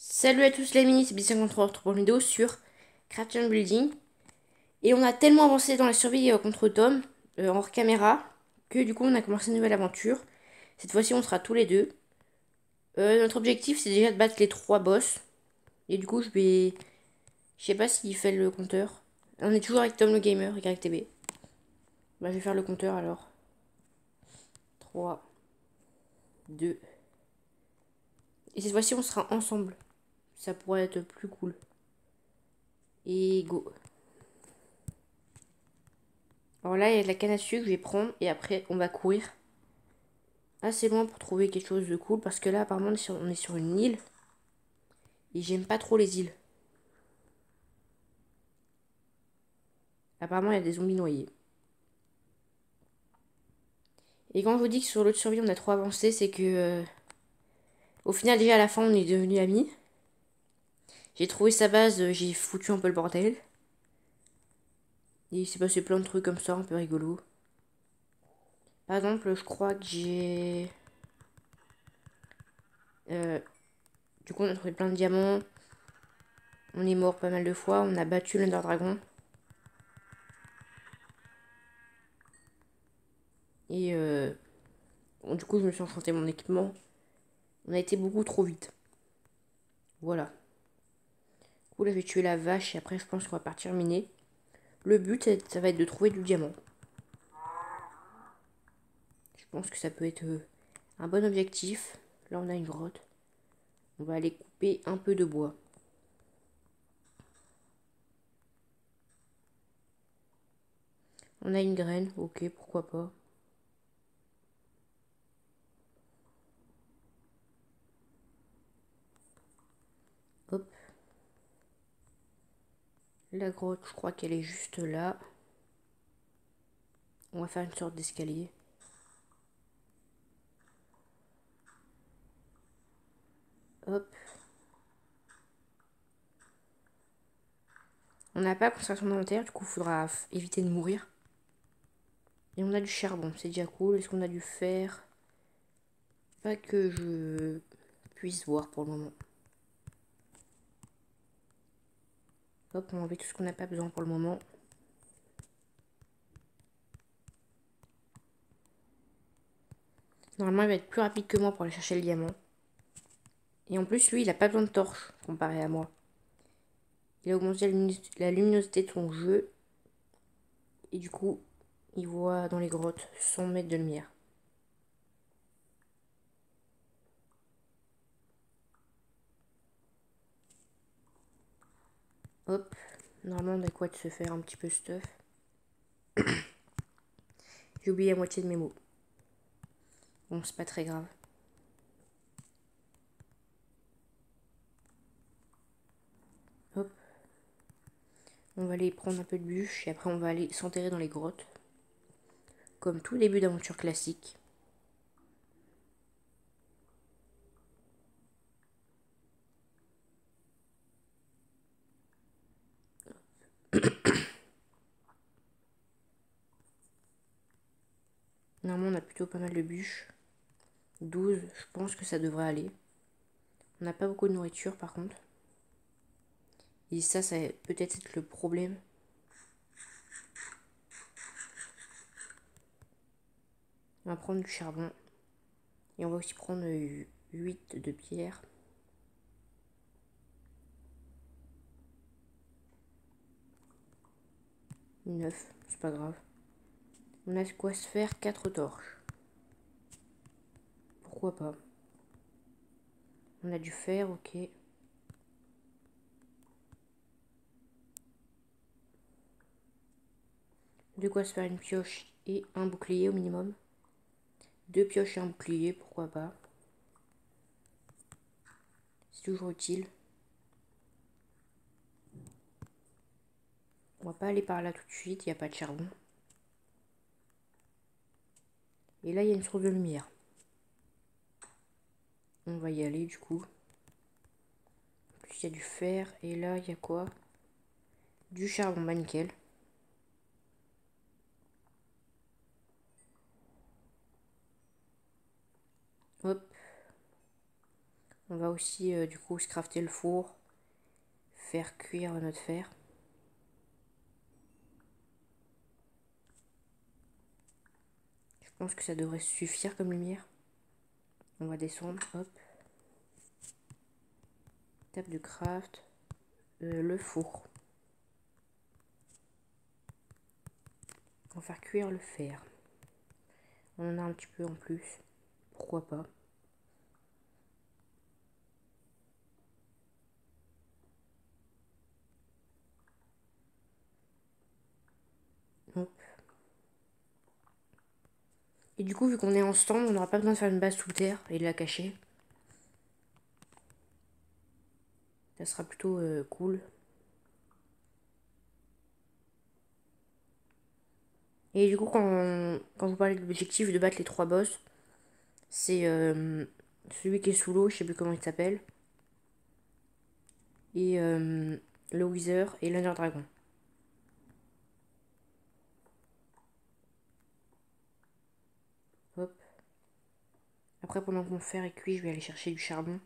Salut à tous les amis, c'est B53 pour une vidéo sur Creation Building. Et on a tellement avancé dans la survie contre Tom, en hors caméra, que du coup on a commencé une nouvelle aventure. Cette fois-ci on sera tous les deux. Notre objectif c'est déjà de battre les 3 boss. Et du coup je sais pas s'il fait le compteur. On est toujours avec Tom le gamer, YTB. Bah je vais faire le compteur alors. 3, 2. Et cette fois-ci on sera ensemble. Ça pourrait être plus cool. Et go. Alors là, il y a de la canne à sucre, je vais prendre et après on va courir assez loin pour trouver quelque chose de cool parce que là, apparemment, on est sur une île et j'aime pas trop les îles. Apparemment, il y a des zombies noyés. Et quand je vous dis que sur l'autre survie, on a trop avancé, c'est que au final, déjà à la fin, on est devenus amis. J'ai trouvé sa base, j'ai foutu un peu le bordel. Et il s'est passé plein de trucs comme ça, un peu rigolo. Par exemple, je crois que j'ai. euh, du coup, on a trouvé plein de diamants. On est mort pas mal de fois. On a battu l'Under Dragon. Et bon, du coup, je me suis enchanté mon équipement. On a été beaucoup trop vite. Voilà. Du coup, là, je vais tuer la vache et après, je pense qu'on va partir miner. Le but, ça va être de trouver du diamant. Je pense que ça peut être un bon objectif. Là, on a une grotte. On va aller couper un peu de bois. On a une graine. Ok, pourquoi pas. Hop. La grotte, je crois qu'elle est juste là. On va faire une sorte d'escalier. Hop. On n'a pas concentration d'inventaire, du coup, il faudra éviter de mourir. Et on a du charbon, c'est déjà cool. Est-ce qu'on a du fer? Pas que je puisse voir pour le moment. Hop, on va enlever tout ce qu'on n'a pas besoin pour le moment. Normalement, il va être plus rapide que moi pour aller chercher le diamant. Et en plus, lui, il a pas besoin de torche comparé à moi. Il a augmenté la luminosité de son jeu. Et du coup, il voit dans les grottes 100 mètres de lumière. Hop. Normalement, on a quoi de se faire un petit peu stuff. J'ai oublié la moitié de mes mots. Bon, c'est pas très grave. Hop. On va aller prendre un peu de bûche et après on va aller s'enterrer dans les grottes. Comme tout début d'aventure classique. Normalement, on a plutôt pas mal de bûches. 12, je pense que ça devrait aller. On n'a pas beaucoup de nourriture par contre. Et ça va peut-être être le problème. On va prendre du charbon. Et on va aussi prendre 8 de pierre. 9, c'est pas grave. On a quoi se faire 4 torches. Pourquoi pas. On a du fer, ok. De quoi se faire une pioche et un bouclier au minimum. 2 pioches et un bouclier, pourquoi pas. C'est toujours utile. On va pas aller par là tout de suite, il n'y a pas de charbon. Et là, il y a une source de lumière. On va y aller du coup. En plus, il y a du fer. Et là, il y a quoi? Du charbon, bah nickel. Hop. On va aussi du coup se crafter le four, faire cuire notre fer. Je pense que ça devrait suffire comme lumière. On va descendre, hop. Table de craft, le four. On va faire cuire le fer. On en a un petit peu en plus, pourquoi pas. Hop. Et du coup, vu qu'on est en stand, on n'aura pas besoin de faire une base sous terre et de la cacher. Ça sera plutôt cool. Et du coup, quand vous parlez de l'objectif de battre les 3 boss, c'est celui qui est sous l'eau, je sais plus comment il s'appelle. Et le Wither et l'Under Dragon. Hop. Après, pendant que mon fer est cuit, je vais aller chercher du charbon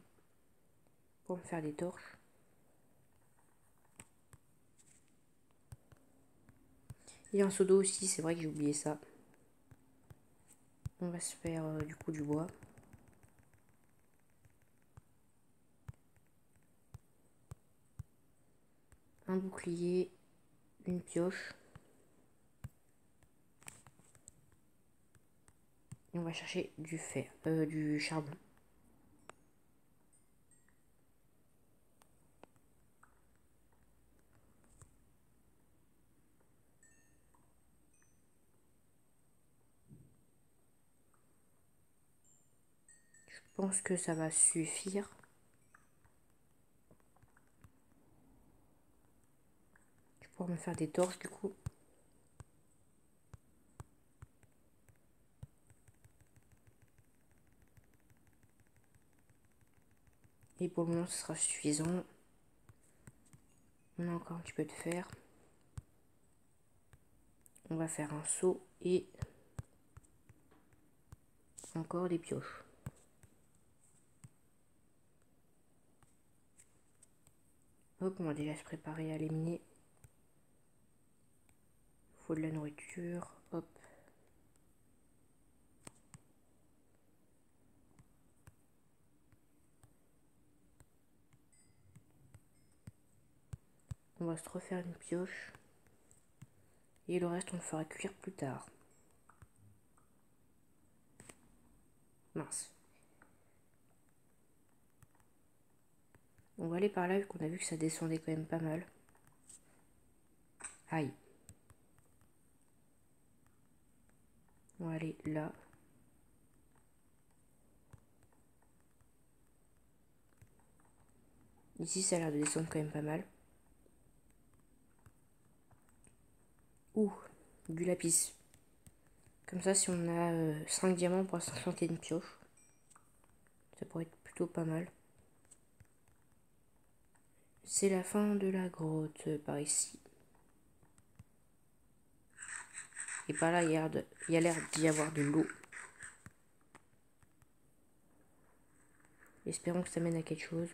pour me faire des torches. Et un seau d'eau aussi, c'est vrai que j'ai oublié ça. On va se faire du coup du bois. Un bouclier, une pioche. Et on va chercher du fer, du charbon. Je pense que ça va suffire. Je vais pouvoir me faire des torches du coup. Et pour le moment, ce sera suffisant. On a encore un petit peu de fer. On va faire un seau et encore des pioches. Hop, on va déjà se préparer à éliminer. Il faut de la nourriture. Hop. On va se refaire une pioche. Et le reste, on le fera cuire plus tard. Mince. On va aller par là vu qu'on a vu que ça descendait quand même pas mal. Aïe. On va aller là. Ici, ça a l'air de descendre quand même pas mal. Ouh, du lapis. Comme ça, si on a 5 diamants, on pourra s'enchanter une pioche. Ça pourrait être plutôt pas mal. C'est la fin de la grotte par ici. Et par là, il y a l'air d'y avoir de l'eau. Espérons que ça mène à quelque chose.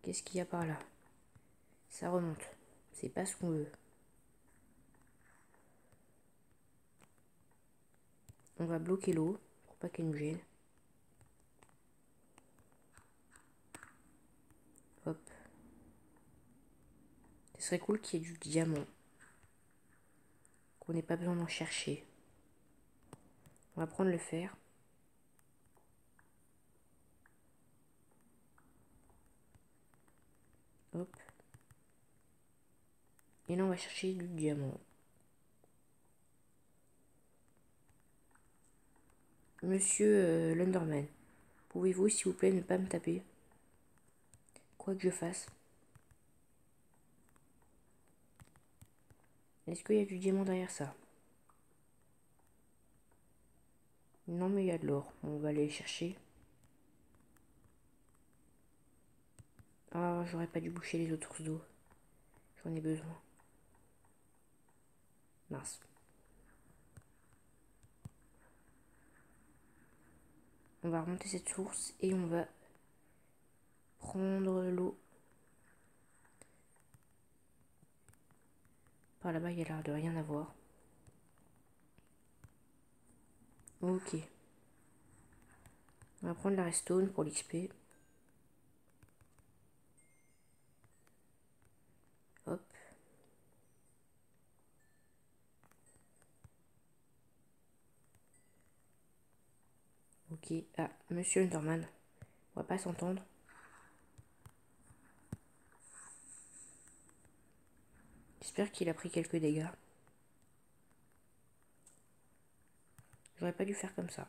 Qu'est-ce qu'il y a par là? Ça remonte. C'est pas ce qu'on veut. On va bloquer l'eau pour pas qu'elle nous gêne. Hop. Ce serait cool qu'il y ait du diamant. Qu'on n'ait pas besoin d'en chercher. On va prendre le fer. Hop. Et là, on va chercher du diamant. Monsieur l'Underman, pouvez-vous, s'il vous plaît, ne pas me taper? Quoi que je fasse. Est-ce qu'il y a du diamant derrière ça? Non, mais il y a de l'or. On va aller chercher. Ah, j'aurais pas dû boucher les autres sources d'eau. J'en ai besoin. Mince. On va remonter cette source et on va prendre l'eau. Par là-bas, il y a l'air de rien avoir. Ok. On va prendre la redstone pour l'XP. Hop. Ok. Ah, Monsieur Enderman. On va pas s'entendre. J'espère qu'il a pris quelques dégâts. J'aurais pas dû faire comme ça.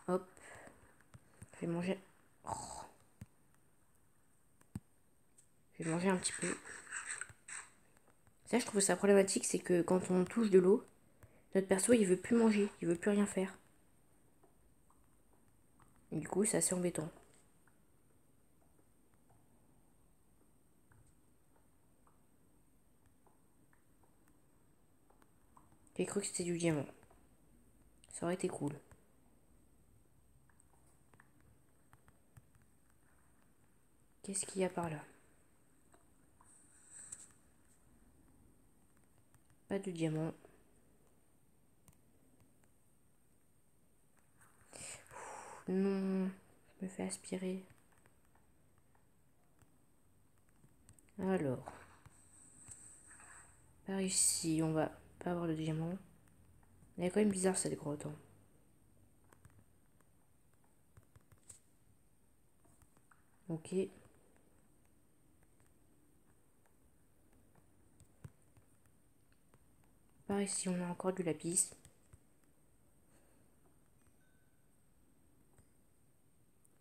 Hop. Je vais manger. Oh. Je vais manger un petit peu. Ça, je trouve ça problématique, c'est que quand on touche de l'eau, notre perso, il veut plus manger, il veut plus rien faire. Et du coup, c'est assez embêtant. J'ai cru que c'était du diamant. Ça aurait été cool. Qu'est-ce qu'il y a par là? Pas de diamant. Non, je me fais aspirer. Alors, par ici, on va pas avoir de diamant. Elle est quand même bizarre cette grotte. Hein. Ok. Par ici, on a encore du lapis.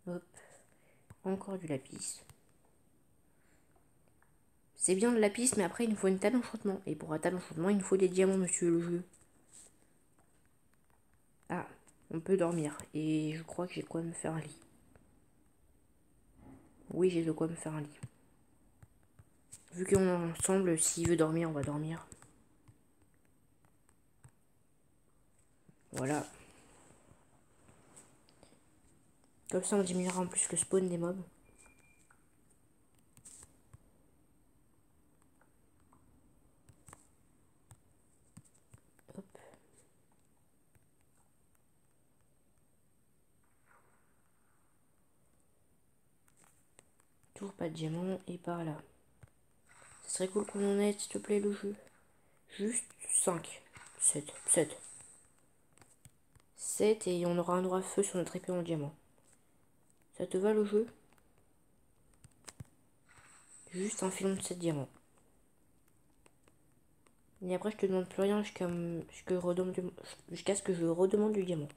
Hop. Encore du lapis. C'est bien le lapis, mais après, il nous faut une table d'enchantement. Et pour un table d'enchantement, il nous faut des diamants, monsieur le jeu. Ah, on peut dormir. Et je crois que j'ai quoi me faire un lit. Oui, j'ai de quoi me faire un lit. Vu qu'on est ensemble, s'il veut dormir, on va dormir. Voilà. Comme ça, on diminuera en plus le spawn des mobs. Hop. Toujours pas de diamant. Et par là. Ce serait cool qu'on en ait, s'il te plaît, le jeu. Juste 5. 7. 7 et on aura un droit à feu sur notre épée en diamant. Ça te va le jeu? Juste un filon de 7 diamants. Et après je te demande plus rien jusqu'à ce que je redemande du diamant.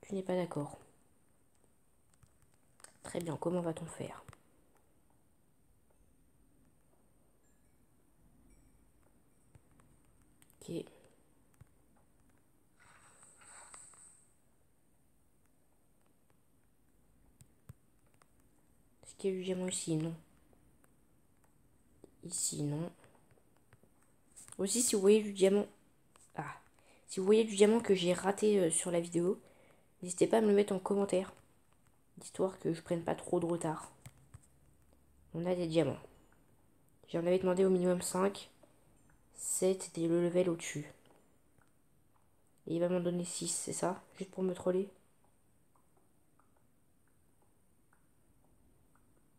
Tu n'es pas d'accord? Très bien, comment va-t-on faire? Ok. Est-ce qu'il y a du diamant ici? Non. Ici, non. Aussi, si vous voyez du diamant... Ah. Si vous voyez du diamant que j'ai raté sur la vidéo, n'hésitez pas à me le mettre en commentaire. Histoire que je prenne pas trop de retard. On a des diamants. J'en avais demandé au minimum 5. 7 était le level au-dessus. Et il va m'en donner 6, c'est ça? Juste pour me troller?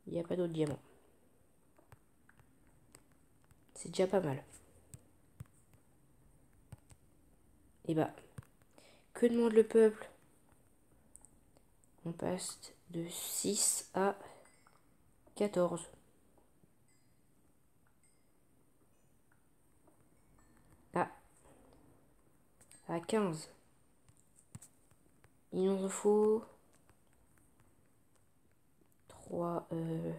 Il n'y a pas d'autres diamants. C'est déjà pas mal. Et bah, que demande le peuple? On passe de 6 à 14. Ah, à 15. Il nous en faut 3. Il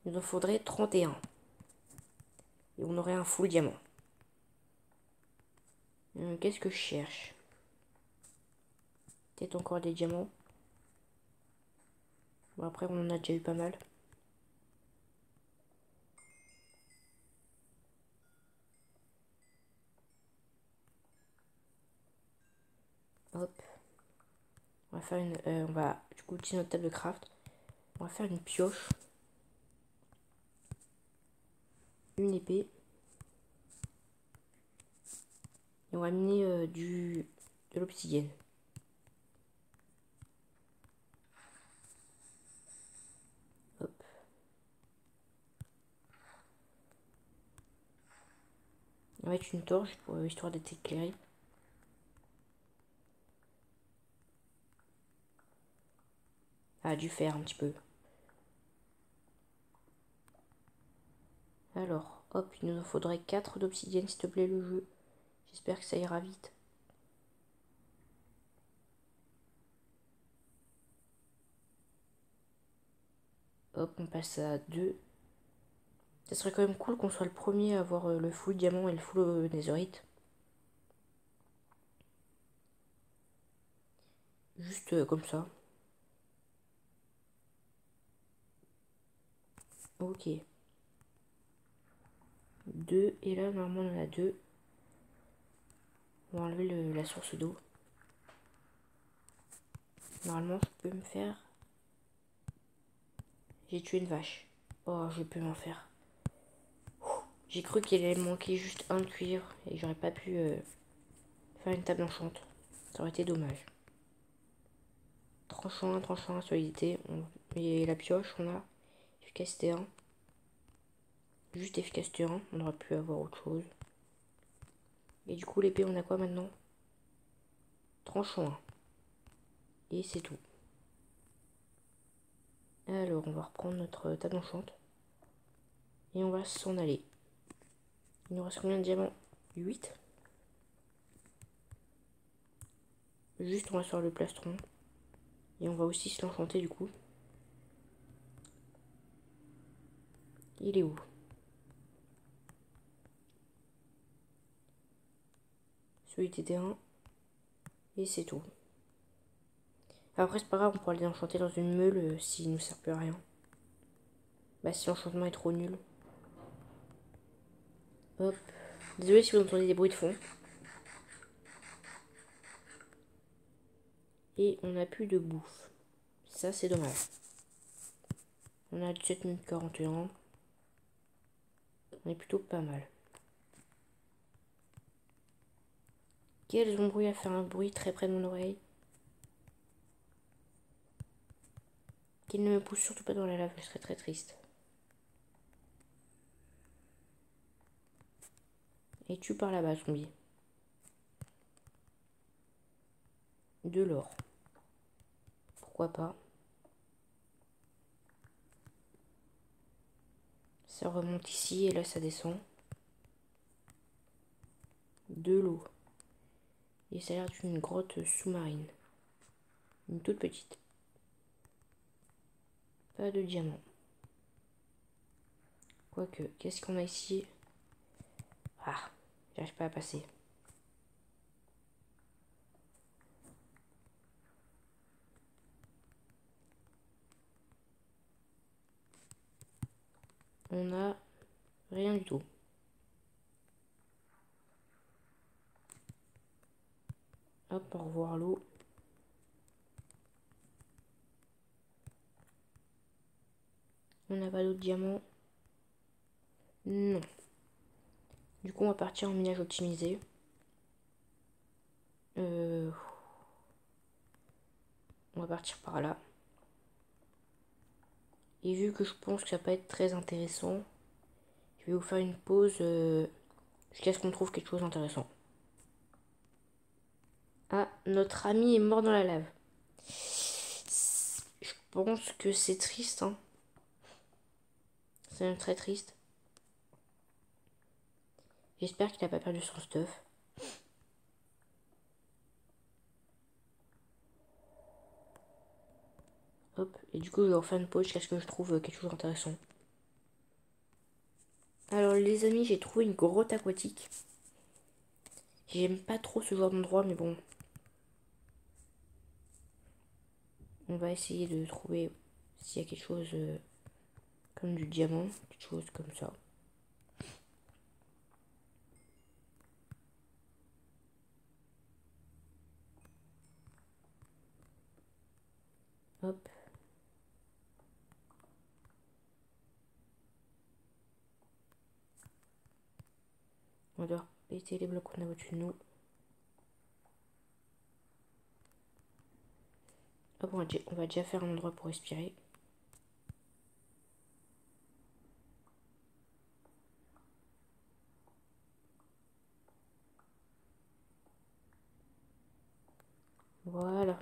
nous en faudrait 31. Et on aurait un full diamant. Qu'est-ce que je cherche? Peut-être encore des diamants. Bon, après, on en a déjà eu pas mal. Hop. On va faire une... on va du coup utiliser notre table de craft. On va faire une pioche. Une épée. Et on va miner de l'obsidienne. Hop. On va mettre une torche pour histoire d'être éclairé. Ah, du fer un petit peu. Alors, hop, il nous en faudrait 4 d'obsidienne, s'il te plaît, le jeu. J'espère que ça ira vite. Hop, on passe à 2. Ça serait quand même cool qu'on soit le premier à avoir le full diamant et le full netherite. Juste comme ça. Ok. 2. Et là, normalement, on en a 2. On va enlever la source d'eau. Normalement, je peux me faire... J'ai tué une vache. Oh, je peux m'en faire. J'ai cru qu'il allait me manquer juste un cuivre et j'aurais pas pu faire une table enchante. Ça aurait été dommage. Tranchant, solidité. Et la pioche, on a efficacité 1. Juste efficacité 1. On aurait pu avoir autre chose. Et du coup, l'épée, on a quoi maintenant? Tranchant 1. Et c'est tout. Alors, on va reprendre notre table enchante. Et on va s'en aller. Il nous reste combien de diamants? 8. Juste, on va sur le plastron. Et on va aussi se l'enchanter du coup. Il est où? Celui était 1. Et c'est tout. Après, c'est pas grave, on pourra les enchanter dans une meule s'il ne nous sert plus à rien. Bah, si l'enchantement est trop nul. Hop. Désolé si vous entendez des bruits de fond. Et on n'a plus de bouffe. Ça, c'est dommage. On a 17 minutes 41. On est plutôt pas mal. Quels embrouilles à faire un bruit très près de mon oreille. Qu'il ne me pousse surtout pas dans la lave, je serais très triste. Et tu pars là-bas, zombie. De l'or. Pourquoi pas. Ça remonte ici et là ça descend. De l'eau. Et ça a l'air d'une grotte sous-marine. Une toute petite. Pas de diamant. Quoique, qu'est-ce qu'on a ici? Ah, j'arrive pas à passer. On a rien du tout. Hop, au revoir l'eau. On n'a pas d'autres diamants. Non. Du coup, on va partir en minage optimisé. On va partir par là. Et vu que je pense que ça va pas être très intéressant, je vais vous faire une pause jusqu'à ce qu'on trouve quelque chose d'intéressant. Ah, notre ami est mort dans la lave. Je pense que c'est triste, hein. C'est même très triste. J'espère qu'il n'a pas perdu son stuff. Hop, et du coup je vais refaire une pause jusqu'à ce que je trouve quelque chose d'intéressant. Alors les amis, j'ai trouvé une grotte aquatique. J'aime pas trop ce genre d'endroit, mais bon. On va essayer de trouver s'il y a quelque chose comme du diamant, quelque chose comme ça. On doit péter les blocs qu'on a au-dessus de nous. Hop, on va déjà faire un endroit pour respirer. Voilà.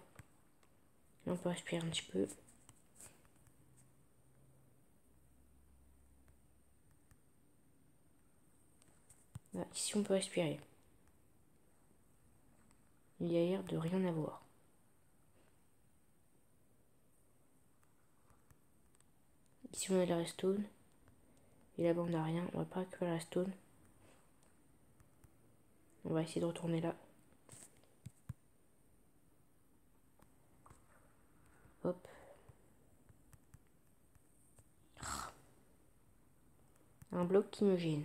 Là, on peut respirer un petit peu. Là, ici, on peut respirer. Il y a l'air de rien avoir. Ici, on a la redstone. Et là-bas, on n'a rien. On va pas récupérer la redstone. On va essayer de retourner là. Hop. Un bloc qui me gêne.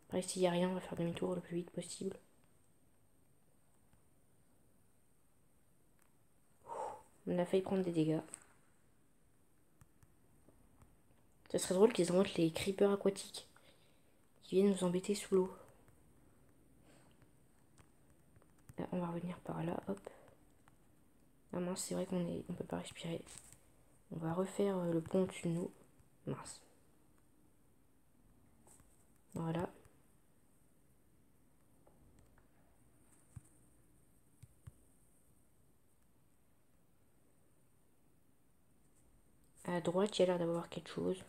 Par ici, il n'y a rien. On va faire demi-tour le plus vite possible. On a failli prendre des dégâts. Ça serait drôle qu'ils inventent les creepers aquatiques qui viennent nous embêter sous l'eau. Là, on va revenir par là, hop. Ah mince, c'est vrai on peut pas respirer. On va refaire le pont au-dessus de nous. Mince. Voilà. À droite, il y a l'air d'avoir quelque chose.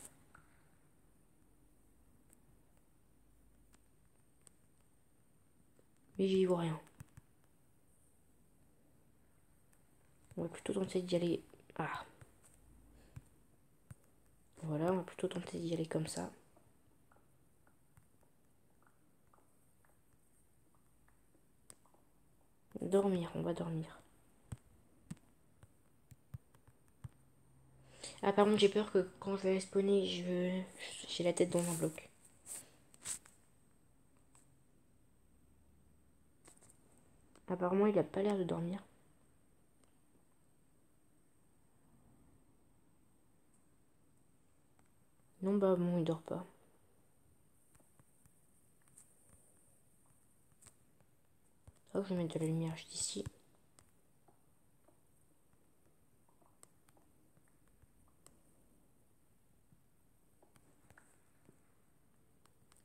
Mais j'y vois rien. On va plutôt tenter d'y aller. Ah. Voilà, on va plutôt tenter d'y aller comme ça. Dormir, on va dormir. Ah, par contre, j'ai peur que quand je vais spawner, j'ai la tête dans un bloc. Apparemment, il a pas l'air de dormir. Non, bah bon, il dort pas. Hop, je vais mettre de la lumière juste ici.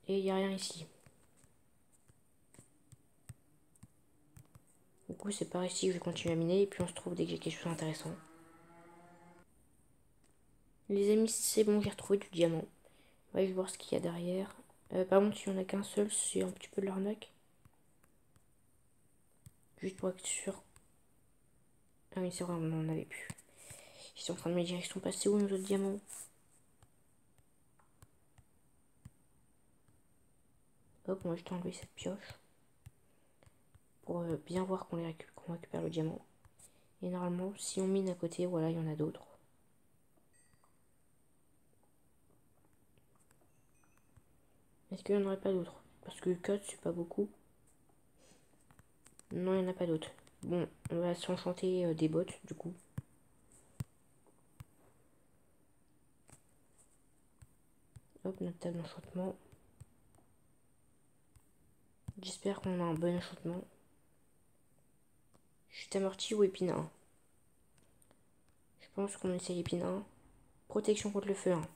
Et il n'y a rien ici. Du coup, c'est par ici que je vais continuer à miner. Et puis on se trouve dès que j'ai quelque chose d'intéressant. Les amis, c'est bon, j'ai retrouvé du diamant. Ouais, je vais voir ce qu'il y a derrière. Par contre, si on a qu'un seul, c'est un petit peu de l'arnaque. Juste pour être sûr. Ah oui, c'est vrai, on en avait plus. Ils sont en train de me dire, ils sont passés où nos autres diamants? Hop, on va juste enlever cette pioche. Pour bien voir qu'on récupère le diamant. Et normalement, si on mine à côté, voilà, il y en a d'autres. Est-ce qu'il n'y en aurait pas d'autres? Parce que 4, c'est pas beaucoup. Non, il n'y en a pas d'autres. Bon, on va s'enchanter des bottes, du coup. Hop, notre table d'enchantement. J'espère qu'on a un bon enchantement. Chute amortie ou épine 1? Je pense qu'on essaye épine 1. Protection contre le feu 1.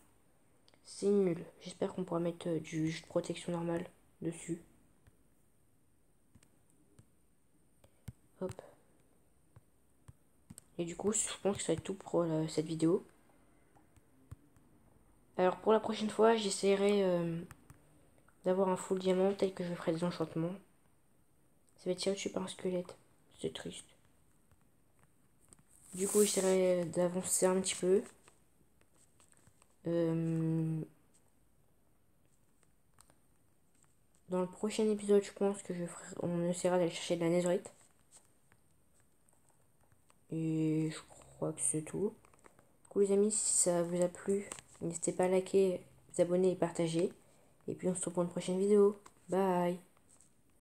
C'est nul. J'espère qu'on pourra mettre du jus de protection normal dessus. Hop. Et du coup, je pense que ça va être tout pour cette vidéo. Alors pour la prochaine fois, j'essaierai d'avoir un full diamant tel que je ferai des enchantements. Ça va être tiré dessus par un squelette. C'est triste. Du coup, j'essaierai d'avancer un petit peu. Dans le prochain épisode, je pense que on essaiera d'aller chercher de la netherite. Et je crois que c'est tout. Du coup, les amis, si ça vous a plu, n'hésitez pas à liker, vous abonner et partager. Et puis on se retrouve pour une prochaine vidéo. Bye!